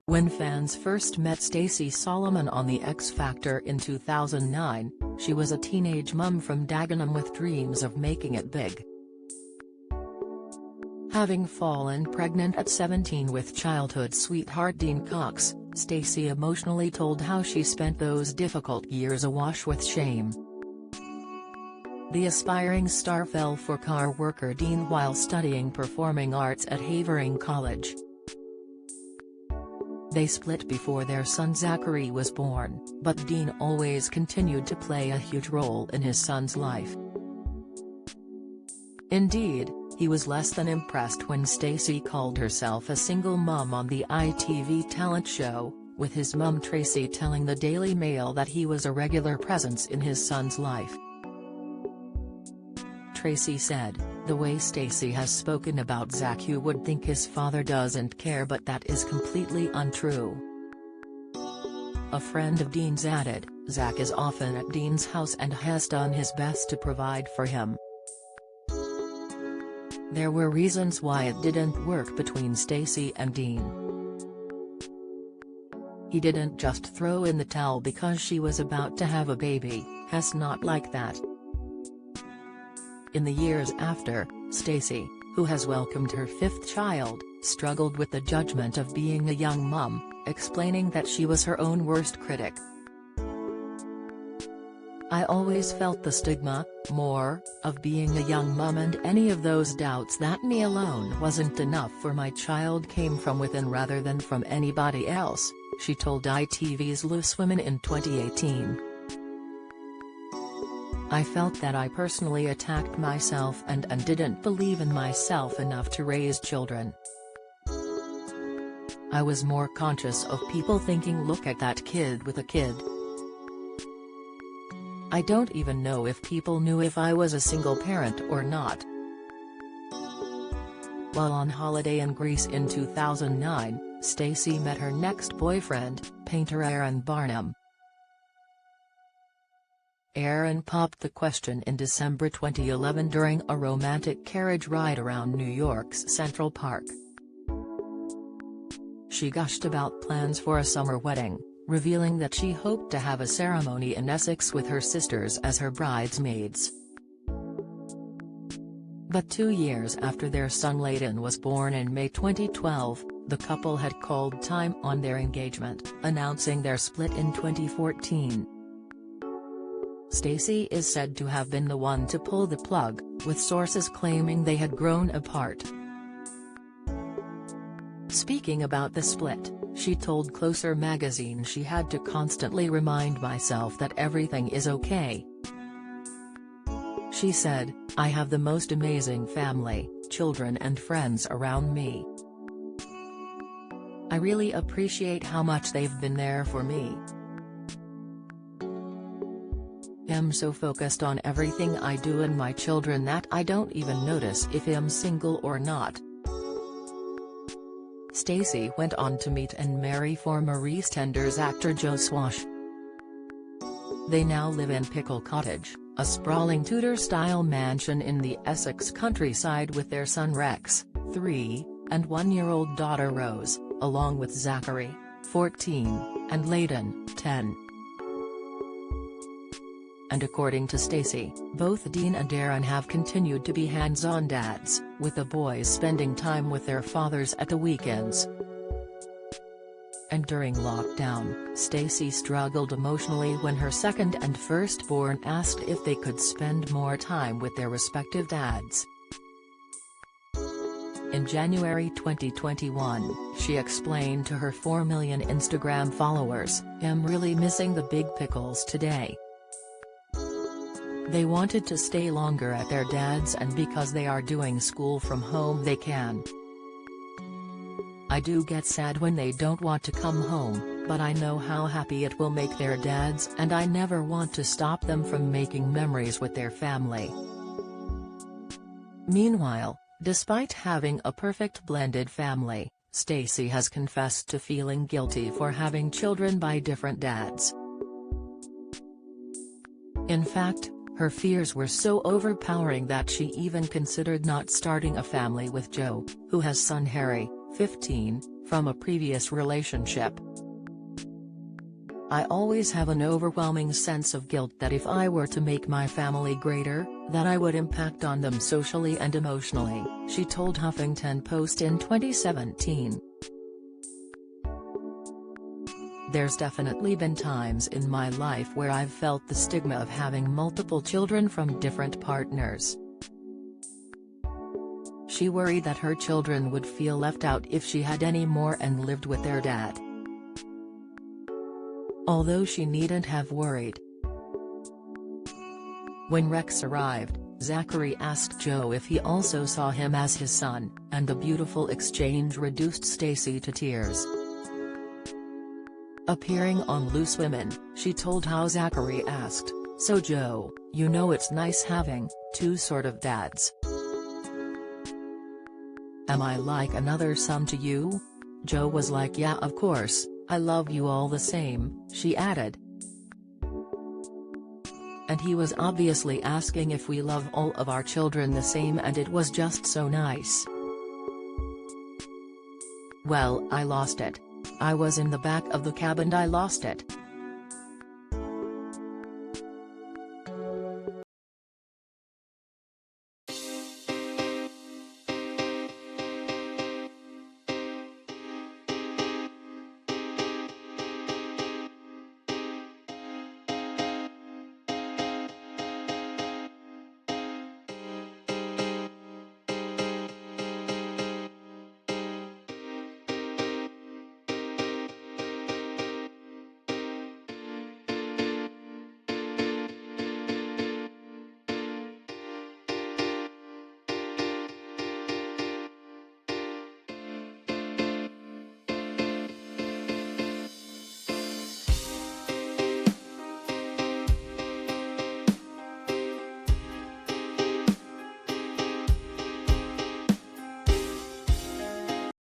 When fans first met Stacey Solomon on The X Factor in 2009, she was a teenage mum from Dagenham with dreams of making it big. Having fallen pregnant at 17 with childhood sweetheart Dean Cox, Stacey emotionally told how she spent those difficult years awash with shame. The aspiring star fell for car worker Dean while studying performing arts at Havering College. They split before their son Zachary was born, but Dean always continued to play a huge role in his son's life. Indeed, he was less than impressed when Stacey called herself a single mum on the ITV talent show, with his mum Tracy telling the Daily Mail that he was a regular presence in his son's life. Tracy said, "The way Stacey has spoken about Zach, you would think his father doesn't care, but that is completely untrue." A friend of Dean's added, "Zach is often at Dean's house and has done his best to provide for him." There were reasons why it didn't work between Stacey and Dean. He didn't just throw in the towel because she was about to have a baby, "It's not like that." In the years after, Stacey, who has welcomed her fifth child, struggled with the judgment of being a young mum, explaining that she was her own worst critic. "I always felt the stigma, more, of being a young mum, and any of those doubts that me alone wasn't enough for my child came from within rather than from anybody else," she told ITV's Loose Women in 2018. "I felt that I personally attacked myself and didn't believe in myself enough to raise children. I was more conscious of people thinking, look at that kid with a kid. I don't even know if people knew if I was a single parent or not." While on holiday in Greece in 2009, Stacey met her next boyfriend, painter Aaron Barnum. Aaron popped the question in December 2011 during a romantic carriage ride around New York's Central Park. She gushed about plans for a summer wedding, revealing that she hoped to have a ceremony in Essex with her sisters as her bridesmaids. But 2 years after their son Layden was born in May 2012, the couple had called time on their engagement, announcing their split in 2014. Stacey is said to have been the one to pull the plug, with sources claiming they had grown apart. Speaking about the split, she told Closer magazine, "She had to constantly remind myself that everything is okay." She said, "I have the most amazing family, children and friends around me. I really appreciate how much they've been there for me. I'm so focused on everything I do and my children that I don't even notice if I'm single or not." Stacey went on to meet and marry former EastEnders actor Joe Swash. They now live in Pickle Cottage, a sprawling Tudor-style mansion in the Essex countryside with their son Rex, 3, and 1-year-old daughter Rose, along with Zachary, 14, and Layden, 10. And according to Stacey, both Dean and Aaron have continued to be hands-on dads, with the boys spending time with their fathers at the weekends. And during lockdown, Stacey struggled emotionally when her second and firstborn asked if they could spend more time with their respective dads. In January 2021, she explained to her 4 million Instagram followers, "I'm really missing the big pickles today. They wanted to stay longer at their dad's, and because they are doing school from home they can. I do get sad when they don't want to come home, but I know how happy it will make their dads, and I never want to stop them from making memories with their family." Meanwhile, despite having a perfect blended family, Stacey has confessed to feeling guilty for having children by different dads. In fact, her fears were so overpowering that she even considered not starting a family with Joe, who has son Harry, 15, from a previous relationship. I always have an overwhelming sense of guilt that if I were to make my family greater, that I would impact on them socially and emotionally, she told Huffington Post in 2017. There's definitely been times in my life where I've felt the stigma of having multiple children from different partners. She worried that her children would feel left out if she had any more and lived with their dad. Although she needn't have worried. When Rex arrived, Zachary asked Joe if he also saw him as his son, and the beautiful exchange reduced Stacey to tears. Appearing on Loose Women, she told how Zachary asked, "So Joe, you know it's nice having two sort of dads. Am I like another son to you?" Joe was like, "Yeah, of course, I love you all the same," she added. And he was obviously asking if we love all of our children the same, and it was just so nice. "Well, I lost it. I was in the back of the cab and I lost it,"